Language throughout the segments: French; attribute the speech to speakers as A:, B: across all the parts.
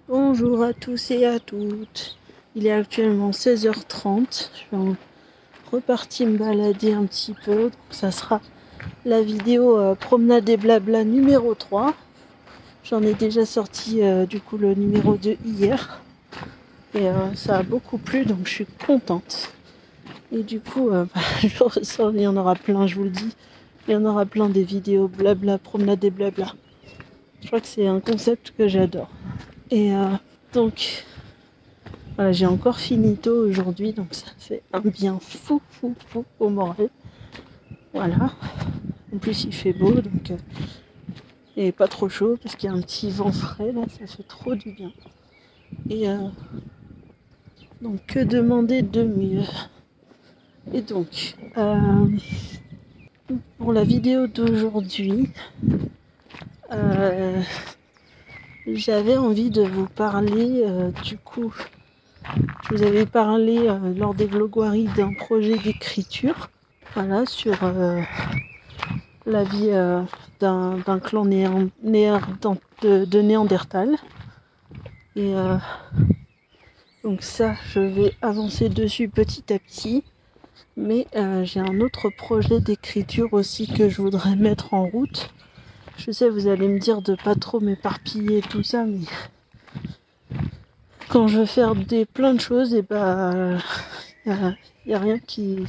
A: Bonjour à tous et à toutes. Il est actuellement 16h30. Je vais repartir me balader un petit peu. Donc ça sera la vidéo promenade et blabla numéro 3. J'en ai déjà sorti du coup le numéro 2 hier. Et ça a beaucoup plu, donc je suis contente. Et du coup, je ressors, il y en aura plein, je vous le dis. Il y en aura plein des vidéos blabla, promenade et blabla. Je crois que c'est un concept que j'adore. Et donc, voilà, j'ai encore fini tôt aujourd'hui, donc ça fait un bien fou au moral. Voilà. En plus, il fait beau, donc et pas trop chaud parce qu'il y a un petit vent frais là, ça fait trop du bien. Et donc, que demander de mieux? Et donc, pour la vidéo d'aujourd'hui, j'avais envie de vous parler du coup. Je vous avais parlé lors des vlogueries d'un projet d'écriture, voilà, sur la vie d'un clan de Néandertal. Et donc ça, je vais avancer dessus petit à petit. Mais j'ai un autre projet d'écriture aussi que je voudrais mettre en route. Je sais, vous allez me dire de pas trop m'éparpiller et tout ça, mais quand je veux faire plein de choses, et bah y a rien qui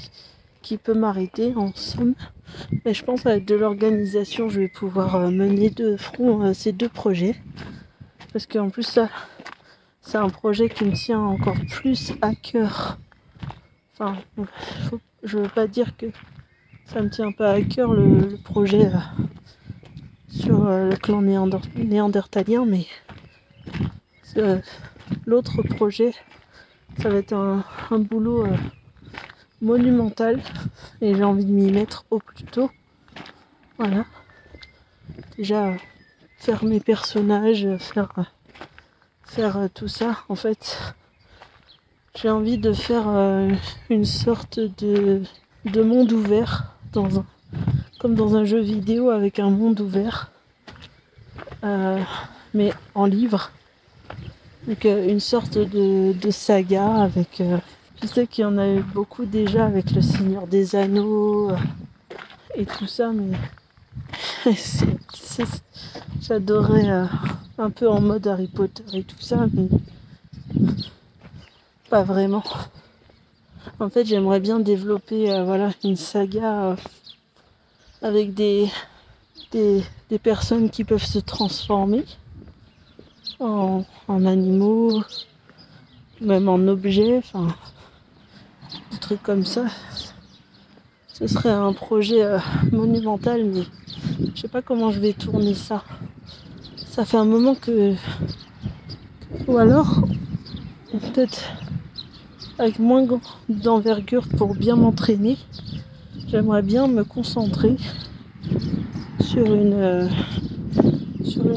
A: peut m'arrêter en somme. Mais je pense qu'avec de l'organisation, je vais pouvoir mener de front ces deux projets. Parce qu'en plus, ça, c'est un projet qui me tient encore plus à cœur. Enfin, je veux pas dire que ça me tient pas à cœur le projet sur le clan néandertalien, mais l'autre projet, ça va être un boulot monumental et j'ai envie de m'y mettre au plus tôt. Voilà. Déjà, faire mes personnages, faire tout ça. En fait, j'ai envie de faire une sorte de monde ouvert, comme dans un jeu vidéo avec un monde ouvert, mais en livre. Donc une sorte de saga avec... je sais qu'il y en a eu beaucoup déjà avec le Seigneur des Anneaux et tout ça, mais j'adorais un peu en mode Harry Potter et tout ça, mais pas vraiment. En fait, j'aimerais bien développer voilà, une saga avec des personnes qui peuvent se transformer en animaux, même en objets, enfin des trucs comme ça. Ce serait un projet monumental, mais je sais pas comment je vais tourner ça. Ça fait un moment que... Ou alors, peut-être avec moins d'envergure pour bien m'entraîner, j'aimerais bien me concentrer sur une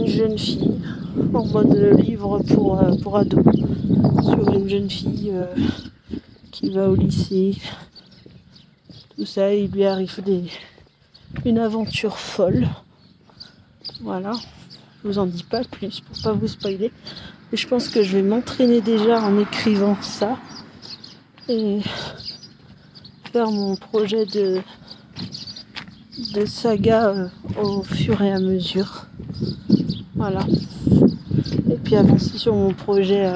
A: jeune fille en mode livre pour ados. Sur une jeune fille qui va au lycée. Tout ça, il lui arrive une aventure folle. Voilà. Je vous en dis pas plus pour pas vous spoiler. Et je pense que je vais m'entraîner déjà en écrivant ça. Et faire mon projet de saga au fur et à mesure. Voilà. Et puis avancer sur mon projet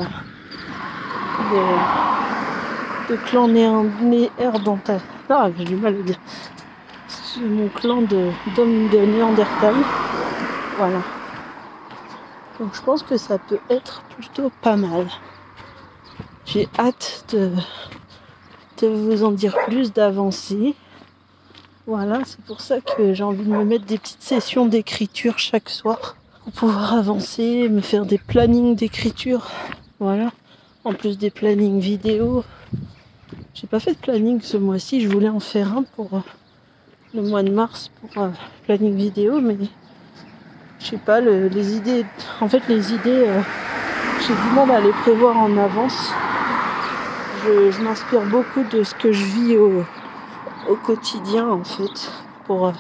A: de clan néandertal. Ah, j'ai du mal à dire. C'est mon clan d'hommes de Néandertal. Voilà. Donc je pense que ça peut être plutôt pas mal. J'ai hâte de vous en dire plus, d'avancer. Voilà, c'est pour ça que j'ai envie de me mettre des petites sessions d'écriture chaque soir pour pouvoir avancer, me faire des plannings d'écriture. Voilà, en plus des plannings vidéo. J'ai pas fait de planning ce mois-ci, je voulais en faire un pour le mois de mars pour planning vidéo, mais je sais pas, les idées. En fait, les idées, j'ai du mal à les prévoir en avance. Je m'inspire beaucoup de ce que je vis au quotidien en fait pour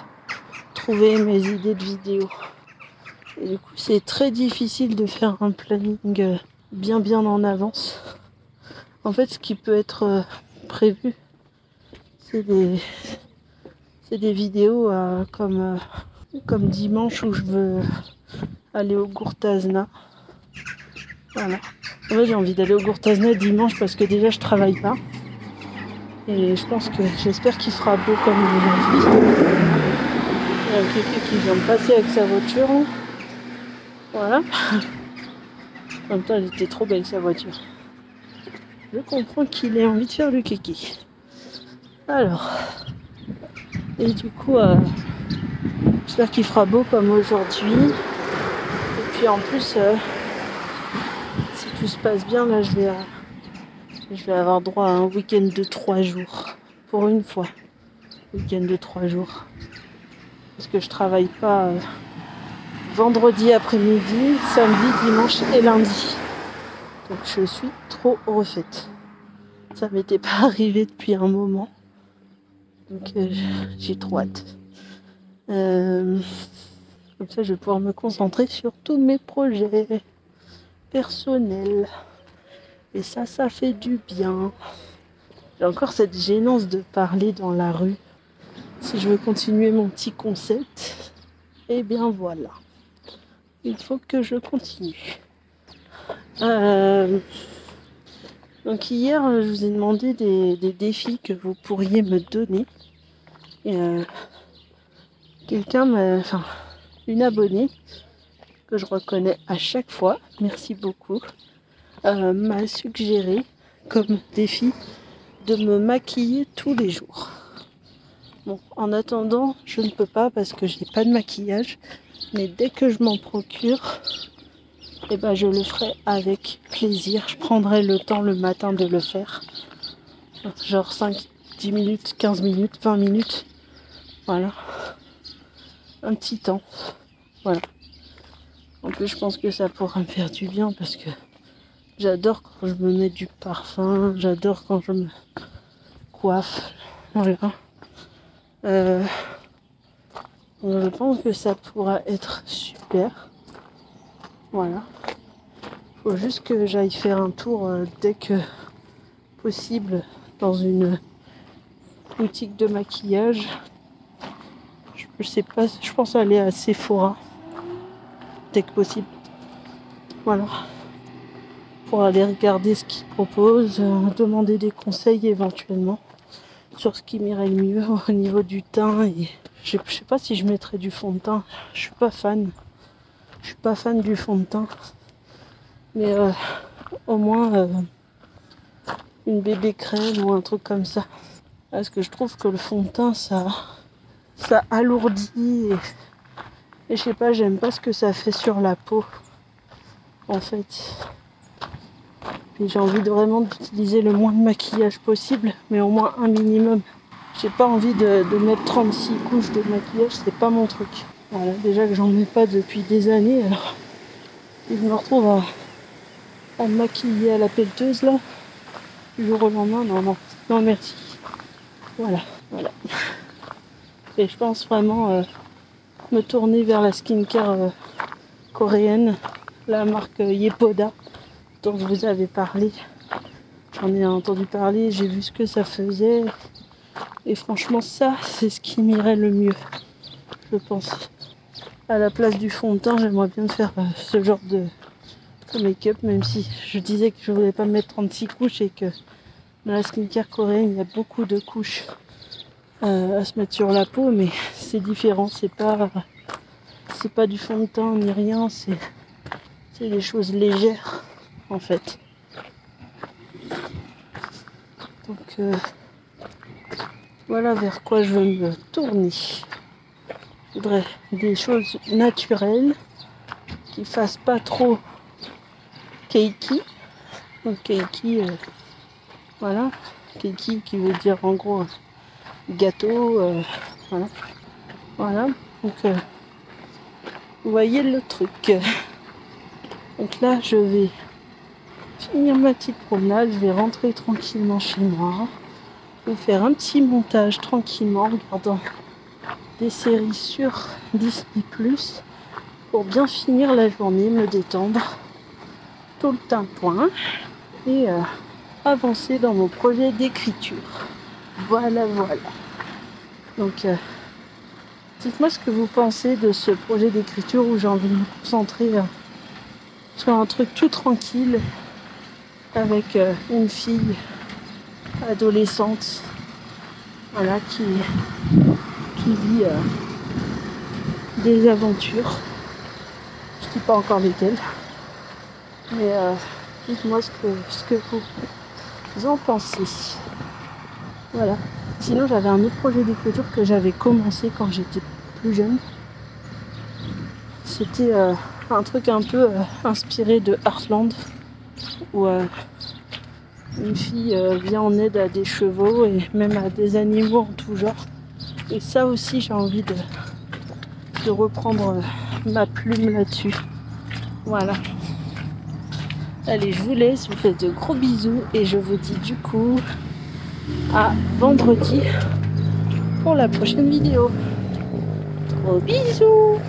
A: trouver mes idées de vidéos. Et du coup c'est très difficile de faire un planning bien en avance. En fait, ce qui peut être prévu, c'est des vidéos comme dimanche où je veux aller au Gourtazna. Voilà. En fait, j'ai envie d'aller au Gourtazna dimanche parce que déjà je travaille pas. Et j'espère qu'il fera beau comme aujourd'hui. Il y a quelqu'un qui vient de passer avec sa voiture. Voilà. En même temps, elle était trop belle sa voiture. Je comprends qu'il ait envie de faire le kéké. Alors. Et du coup, j'espère qu'il fera beau comme aujourd'hui. Et puis en plus, si tout se passe bien, là je vais avoir droit à un week-end de 3 jours. Pour une fois. Week-end de 3 jours. Parce que je travaille pas vendredi après-midi, samedi, dimanche et lundi. Donc je suis trop refaite. Ça m'était pas arrivé depuis un moment. Donc j'ai trop hâte. Comme ça je vais pouvoir me concentrer sur tous mes projets personnels. Et ça fait du bien. J'ai encore cette gênance de parler dans la rue. Si je veux continuer mon petit concept, eh bien voilà. Il faut que je continue. Donc hier, je vous ai demandé des défis que vous pourriez me donner. Et une abonnée que je reconnais à chaque fois, merci beaucoup, m'a suggéré comme défi de me maquiller tous les jours. Bon, en attendant, je ne peux pas parce que je n'ai pas de maquillage, mais dès que je m'en procure, eh ben, je le ferai avec plaisir. Je prendrai le temps le matin de le faire. Genre 5, 10 minutes, 15 minutes, 20 minutes. Voilà. Un petit temps. Voilà. En plus, je pense que ça pourra me faire du bien parce que j'adore quand je me mets du parfum. J'adore quand je me coiffe. Voilà. Je pense que ça pourra être super. Voilà. Faut juste que j'aille faire un tour dès que possible dans une boutique de maquillage. Je sais pas, je pense aller à Sephora dès que possible. Voilà. Pour aller regarder ce qu'ils proposent, demander des conseils éventuellement sur ce qui m'irait le mieux au niveau du teint. Et je sais pas si je mettrais du fond de teint. Je suis pas fan. Je suis pas fan du fond de teint. Mais au moins une bébé crème ou un truc comme ça. Parce que je trouve que le fond de teint, ça alourdit. Et je sais pas, j'aime pas ce que ça fait sur la peau. En fait. Et j'ai envie vraiment d'utiliser le moins de maquillage possible, mais au moins un minimum. J'ai pas envie de mettre 36 couches de maquillage, c'est pas mon truc. Voilà, déjà que j'en mets pas depuis des années, alors si je me retrouve à me maquiller à la pelleteuse là, du jour au lendemain, non merci. Voilà. Et je pense vraiment me tourner vers la skincare coréenne, la marque Yepoda, dont je vous avais parlé. J'en ai entendu parler, j'ai vu ce que ça faisait. Et franchement, ça, c'est ce qui m'irait le mieux, je pense. À la place du fond de teint, j'aimerais bien faire ce genre de make-up, même si je disais que je voulais pas me mettre 36 couches et que dans la skincare coréenne, il y a beaucoup de couches à se mettre sur la peau, mais c'est différent, c'est pas du fond de teint ni rien, c'est des choses légères en fait. Donc voilà vers quoi je veux me tourner. Je voudrais des choses naturelles qui fassent pas trop keiki. Donc keiki, voilà. Keiki qui veut dire en gros gâteau. Voilà. Donc vous voyez le truc. Donc là je vais finir ma petite promenade, je vais rentrer tranquillement chez moi. Je vais faire un petit montage tranquillement en regardant des séries sur Disney+, pour bien finir la journée, me détendre. bientôt le tintouin et avancer dans mon projet d'écriture. Voilà. Donc, dites-moi ce que vous pensez de ce projet d'écriture où j'ai envie de me concentrer sur un truc tout tranquille avec une fille adolescente, voilà, qui vit des aventures. Je dis pas encore lesquelles, mais dites-moi ce que vous en pensez. Voilà. Sinon, j'avais un autre projet d'écriture que j'avais commencé quand j'étais plus jeune. C'était un truc un peu inspiré de Heartland, où une fille vient en aide à des chevaux et même à des animaux en tout genre. Et ça aussi, j'ai envie de reprendre ma plume là-dessus. Voilà. Allez, je vous laisse, je vous fais de gros bisous et je vous dis du coup à vendredi pour la prochaine vidéo. Gros bisous!